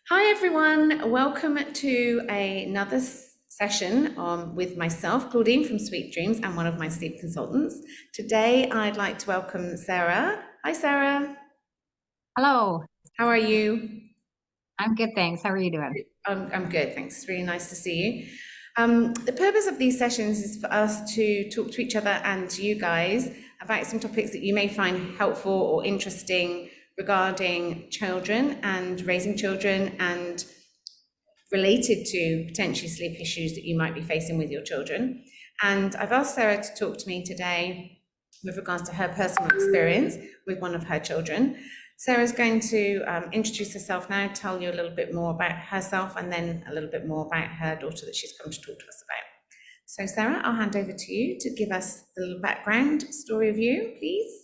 Hi everyone, welcome to another session with myself, Claudine from Sweet Dreams, and one of my sleep consultants. Today I'd like to welcome Sarah. Hi Sarah, Hello, how are you? I'm good, thanks. How are you doing? I'm good, thanks. It's really nice to see you. The purpose of these sessions is for us to talk to each other and to you guys about some topics that you may find helpful or interesting regarding children and raising children and related to potentially sleep issues that you might be facing with your children. And I've asked Sarah to talk to me today with regards to her personal experience with one of her children. Sarah's going to introduce herself now, tell you a little bit more about herself, and then a little bit more about her daughter that she's come to talk to us about. So Sarah, I'll hand over to you to give us the little background story of you, please.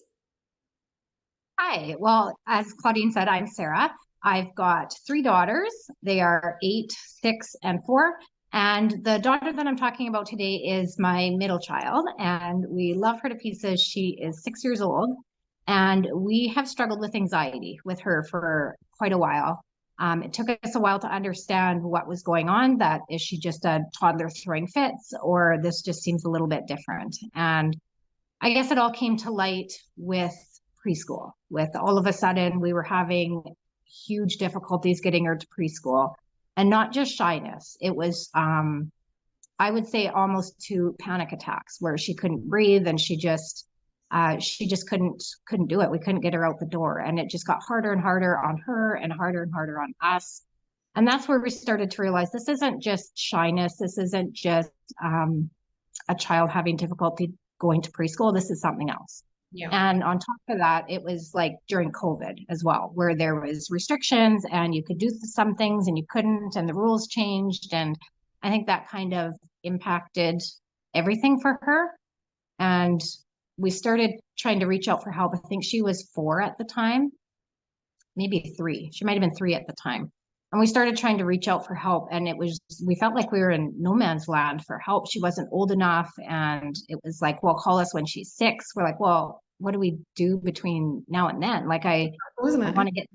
Hi. Well, as Claudine said, I'm Sarah. I've got three daughters. They are 8, 6, and 4. And the daughter that I'm talking about today is my middle child, and we love her to pieces. She is 6 years old, and we have struggled with anxiety with her for quite a while. It took us a while to understand what was going on. That is she just a toddler throwing fits, or this just seems a little bit different? And I guess it all came to light with preschool. With all of a sudden, we were having huge difficulties getting her to preschool, and not just shyness. It was, I would say, almost to panic attacks where she couldn't breathe and she just couldn't do it. We couldn't get her out the door, and it just got harder and harder on her and harder on us. And that's where we started to realize this isn't just shyness. This isn't just a child having difficulty going to preschool. This is something else. Yeah. And on top of that, it was like during COVID as well, where there was restrictions and you could do some things and you couldn't, and the rules changed. And I think that kind of impacted everything for her. And we started trying to reach out for help. I think she was 4 at the time, maybe 3. She might have been 3 at the time. And we started trying to reach out for help. And we felt like we were in no man's land for help. She wasn't old enough. And it was like, well, call us when she's 6. We're like, well, what do we do between now and then? Like, Wasn't I it? want to get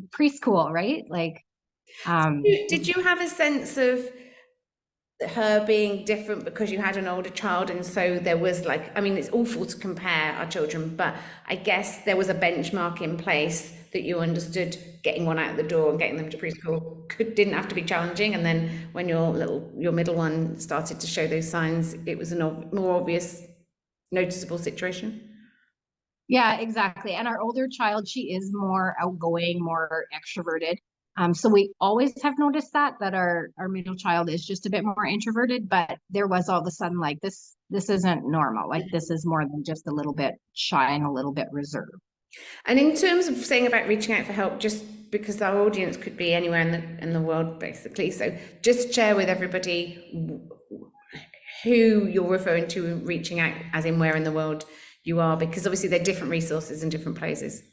preschool, right? Like, Did you have a sense of her being different because you had an older child, and so there was like, I mean, it's awful to compare our children, but I guess there was a benchmark in place that you understood getting one out the door and getting them to preschool didn't have to be challenging, and then when your middle one started to show those signs, it was a more obvious, noticeable situation. Yeah, exactly. And our older child, she is more outgoing, more extroverted. So we always have noticed that our middle child is just a bit more introverted, but there was all of a sudden like this isn't normal. Like this is more than just a little bit shy and a little bit reserved. And in terms of saying about reaching out for help, just because our audience could be anywhere in the world, basically. So just share with everybody who you're referring to reaching out, as in where in the world you are, because obviously there are different resources in different places.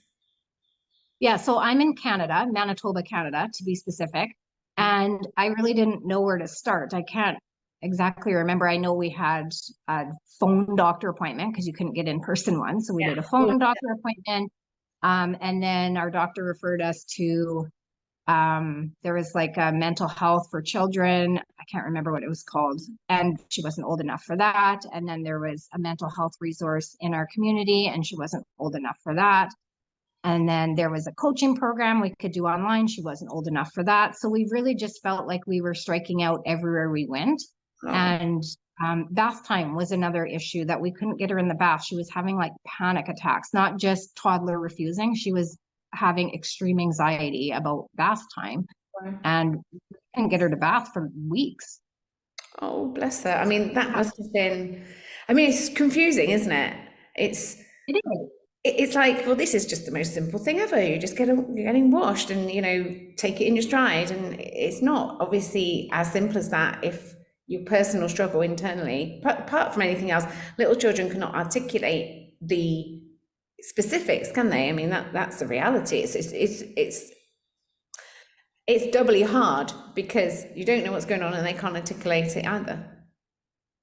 Yeah, so I'm in Canada, Manitoba, Canada, to be specific. And I really didn't know where to start. I can't exactly remember. I know we had a phone doctor appointment because you couldn't get in-person one. So we Yeah. did a phone doctor appointment. And then our doctor referred us to, there was like a mental health for children. I can't remember what it was called. And she wasn't old enough for that. And then there was a mental health resource in our community, and she wasn't old enough for that. And then there was a coaching program we could do online. She wasn't old enough for that. So we really just felt like we were striking out everywhere we went. Oh. And bath time was another issue, that we couldn't get her in the bath. She was having like panic attacks, not just toddler refusing. She was having extreme anxiety about bath time. And we couldn't get her to bath for weeks. Oh, bless her. I mean, that must have been, I mean, it's confusing, isn't it? It's It is. it's like, well, this is just the most simple thing ever. You just you're getting washed and, take it in your stride. And it's not obviously as simple as that if your personal struggle internally, apart from anything else, little children cannot articulate the specifics, can they? I mean, that's the reality. It's doubly hard because you don't know what's going on and they can't articulate it either.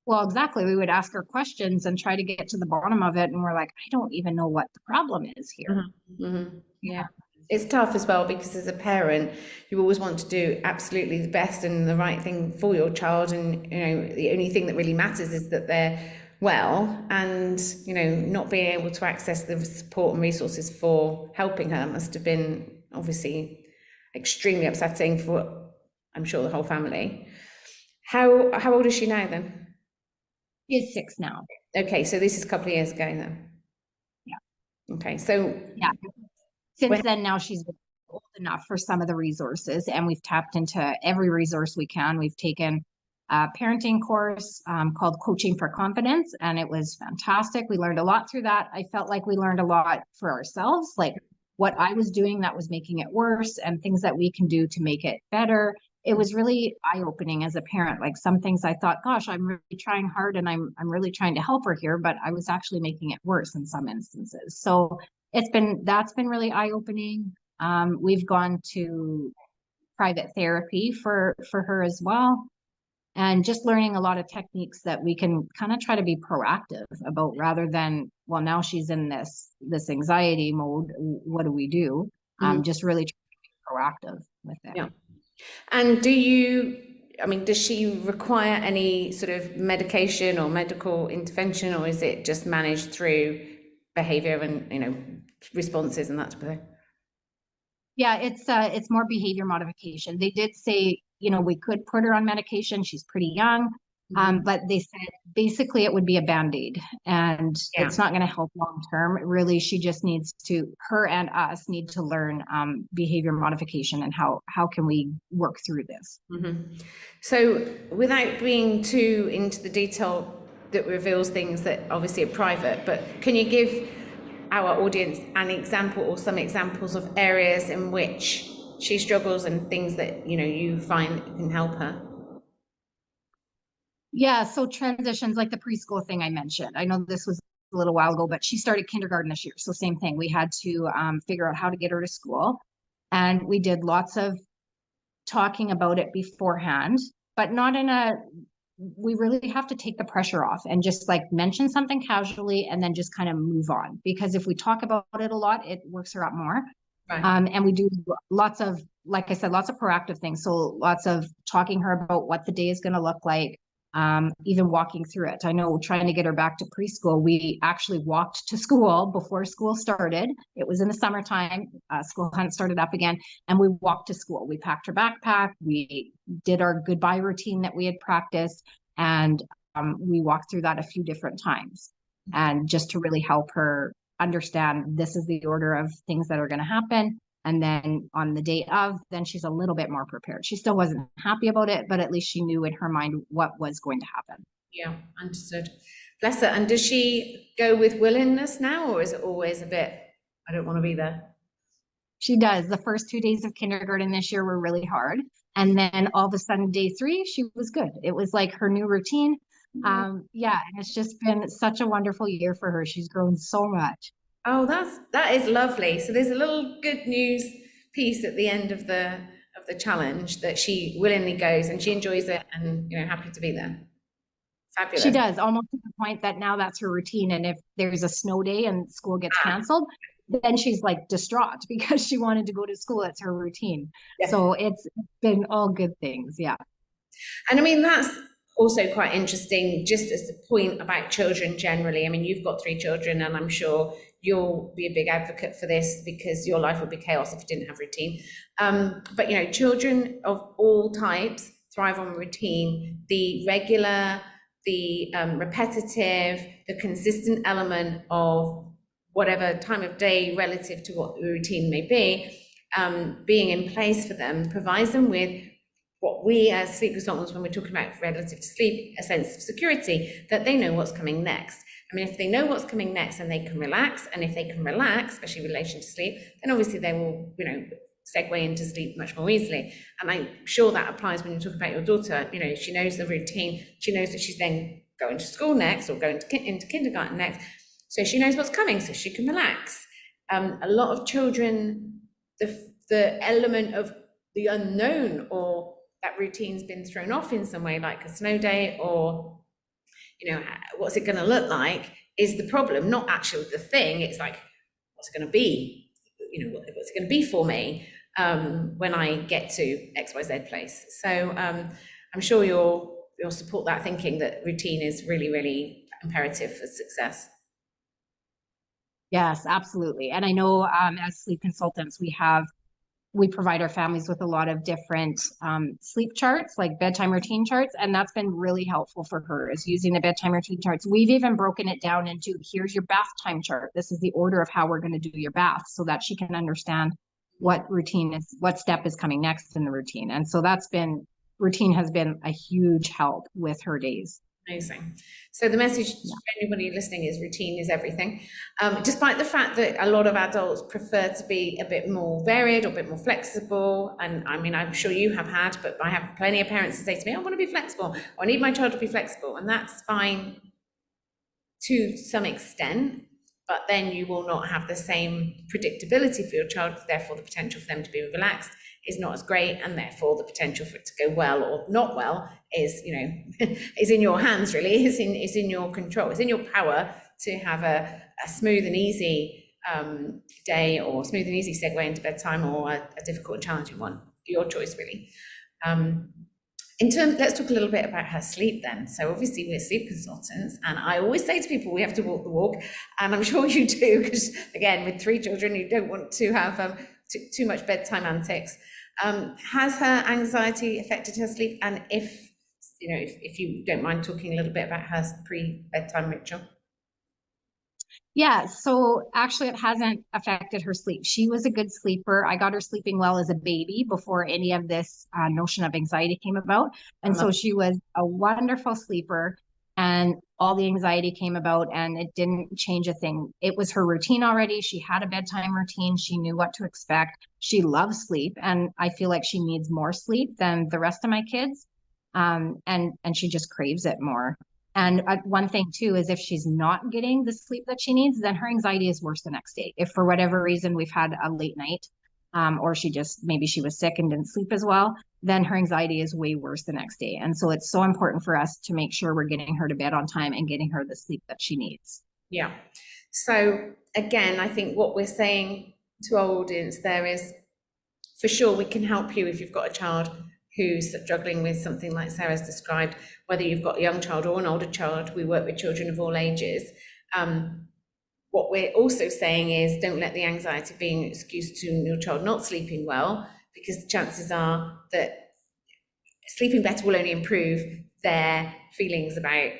Well, exactly. We would ask her questions and try to get to the bottom of it. And we're like, I don't even know what the problem is here. Mm-hmm. Mm-hmm. Yeah. It's tough as well because as a parent, you always want to do absolutely the best and the right thing for your child, and the only thing that really matters is that they're well, and not being able to access the support and resources for helping her must have been obviously extremely upsetting for, I'm sure, the whole family. How old is she now then? She is 6 now. Okay, so this is a couple of years ago then. Yeah. Okay, so Yeah. Since when, then, now she's old enough for some of the resources, and we've tapped into every resource we can. We've taken a parenting course called Coaching for Confidence, and it was fantastic. We learned a lot through that. I felt like we learned a lot for ourselves, like what I was doing that was making it worse and things that we can do to make it better. It was really eye-opening as a parent. Like some things I thought, gosh, I'm really trying hard and I'm really trying to help her here, but I was actually making it worse in some instances. So that's been really eye-opening. We've gone to private therapy for her as well, and just learning a lot of techniques that we can kind of try to be proactive about, rather than, well, now she's in this anxiety mode, what do we do? Just really try to be proactive with it. yeah. And does she require any sort of medication or medical intervention, or is it just managed through behavior and responses and that type of thing? Yeah, it's more behavior modification. They did say, we could put her on medication. She's pretty young. But they said basically it would be a Band-Aid, and Yeah. it's not going to help long term. Really, she just her and us need to learn behavior modification and how can we work through this. So without being too into the detail that reveals things that obviously are private, but can you give our audience an example or some examples of areas in which she struggles and things that you find can help her? Yeah, so transitions, like the preschool thing I mentioned. I know this was a little while ago, but she started kindergarten this year. So same thing. We had to figure out how to get her to school. And we did lots of talking about it beforehand, but not we really have to take the pressure off and just like mention something casually and then just kind of move on. Because if we talk about it a lot, it works her up more. Right. And we do lots of, like I said, lots of proactive things. So lots of talking her about what the day is going to look like. Even walking through it. I know trying to get her back to preschool, we actually walked to school before school started. It was in the summertime. School hadn't started up again. And we walked to school. We packed her backpack. We did our goodbye routine that we had practiced. And we walked through that a few different times. And just to really help her understand this is the order of things that are going to happen. And then on the day of, then she's a little bit more prepared. She still wasn't happy about it, but at least she knew in her mind what was going to happen. Yeah, understood. Bless her. And does she go with willingness now, or is it always a bit, I don't want to be there? She does. The first 2 days of kindergarten this year were really hard. And then all of a sudden, day 3, she was good. It was like her new routine. And it's just been such a wonderful year for her. She's grown so much. Oh, that is lovely. So there's a little good news piece at the end of the challenge, that she willingly goes and she enjoys it and happy to be there. Fabulous. She does, almost to the point that now that's her routine. And if there's a snow day and school gets canceled, then she's like distraught because she wanted to go to school. It's her routine. Yeah. So it's been all good things. Yeah. And I mean, that's also quite interesting, just as a point about children generally. I mean, you've got 3 children, and I'm sure you'll be a big advocate for this because your life would be chaos if you didn't have routine. But children of all types thrive on routine. The regular, the repetitive, the consistent element of whatever time of day relative to what the routine may be, being in place for them provides them with what we as sleep consultants, when we're talking about relative to sleep, a sense of security, that they know what's coming next. I mean, if they know what's coming next and they can relax, and if they can relax, especially in relation to sleep, then obviously they will, segue into sleep much more easily. And I'm sure that applies when you talk about your daughter. She knows the routine. She knows that she's then going to school next or going into kindergarten next. So she knows what's coming, so she can relax. A lot of children, the element of the unknown, or that routine's been thrown off in some way, like a snow day, or what's it going to look like, is the problem, not actually the thing. It's like, what's it going to be? what's it going to be for me when I get to XYZ place. So I'm sure you'll support that thinking that routine is really, really imperative for success. Yes, absolutely. And I know as sleep consultants, we provide our families with a lot of different sleep charts, like bedtime routine charts, and that's been really helpful for her, is using the bedtime routine charts. We've even broken it down into, here's your bath time chart. This is the order of how we're going to do your bath, so that she can understand what step is coming next in the routine. And so routine has been a huge help with her days. Amazing. So the message for anybody listening is routine is everything. Despite the fact that a lot of adults prefer to be a bit more varied or a bit more flexible, and I mean, I'm sure you have had, but I have plenty of parents who say to me, I want to be flexible, or I need my child to be flexible, and that's fine to some extent, but then you will not have the same predictability for your child, therefore the potential for them to be relaxed is not as great, and therefore the potential for it to go well or not well is, is in your hands, really, is in your control, it's in your power to have a smooth and easy day, or smooth and easy segue into bedtime, or a difficult and challenging one, your choice, really. Let's talk a little bit about her sleep then. So obviously we're sleep consultants, and I always say to people, we have to walk the walk, and I'm sure you do, because again, with 3 children, you don't want to have too much bedtime antics. Has her anxiety affected her sleep? And if you don't mind talking a little bit about her pre-bedtime ritual. Yeah, so actually it hasn't affected her sleep. She was a good sleeper. I got her sleeping well as a baby before any of this notion of anxiety came about. And so she was a wonderful sleeper, and all the anxiety came about and it didn't change a thing. It was her routine already. She had a bedtime routine. She knew what to expect. She loves sleep, and I feel like she needs more sleep than the rest of my kids. And she just craves it more. And one thing too is if she's not getting the sleep that she needs, then her anxiety is worse the next day. If for whatever reason we've had a late night, or maybe she was sick and didn't sleep as well, then her anxiety is way worse the next day. And so it's so important for us to make sure we're getting her to bed on time and getting her the sleep that she needs. Yeah. So again, I think what we're saying to our audience there is, for sure, we can help you if you've got a child who's struggling with something like Sarah's described, whether you've got a young child or an older child. We work with children of all ages. What we're also saying is, don't let the anxiety be an excuse to your child not sleeping well, because the chances are that sleeping better will only improve their feelings about,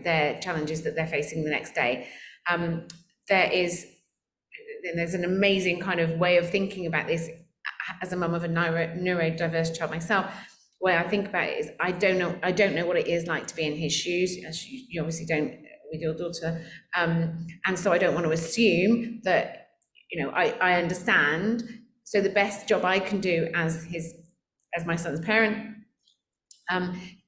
their challenges that they're facing the next day. There's an amazing kind of way of thinking about this as a mum of a neurodiverse child myself. Where I think about it is, I don't know what it is like to be in his shoes, as you obviously don't with your daughter, and so I don't want to assume that I understand. So the best job I can do as my son's parent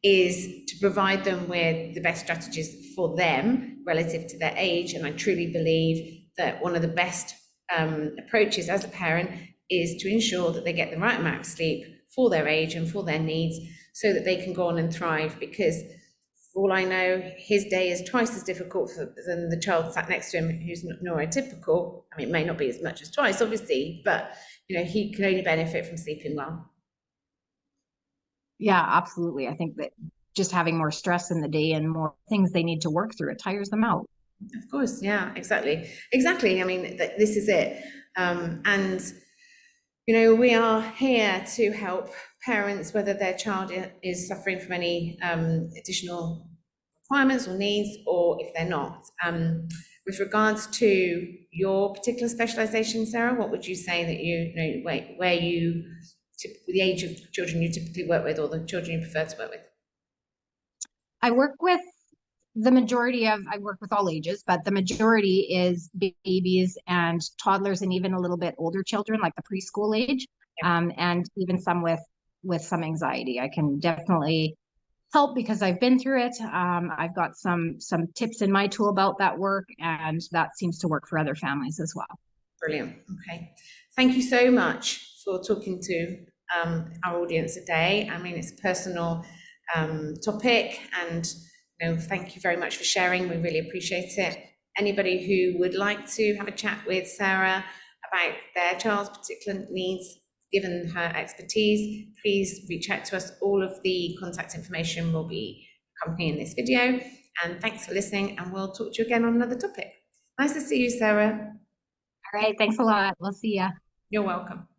is to provide them with the best strategies for them relative to their age. And I truly believe that one of the best approaches as a parent is to ensure that they get the right amount of sleep for their age and for their needs, so that they can go on and thrive. Because for all I know, his day is twice as difficult than the child sat next to him who's neurotypical. I mean, it may not be as much as twice, obviously, but he can only benefit from sleeping well. Yeah, absolutely. I think that just having more stress in the day and more things they need to work through, it tires them out. Of course, yeah, exactly. I mean, this is it. And we are here to help parents, whether their child is suffering from any additional requirements or needs, or if they're not. With regards to your particular specialization, Sarah, what would you say that where you, the age of children you typically work with, or the children you prefer to work with? I work with I work with all ages, but the majority is babies and toddlers, and even a little bit older children, like the preschool age, and even some with some anxiety. I can definitely help because I've been through it. I've got some tips in my tool belt that work, and that seems to work for other families as well. Brilliant. Okay. Thank you so much for talking to our audience today. I mean, it's a personal topic, and thank you very much for sharing. We really appreciate it. Anybody who would like to have a chat with Sarah about their child's particular needs, given her expertise, please reach out to us. All of the contact information will be accompanying this video. And thanks for listening, and we'll talk to you again on another topic. Nice to see you, Sarah. All right, thanks a lot. We'll see ya. You're welcome.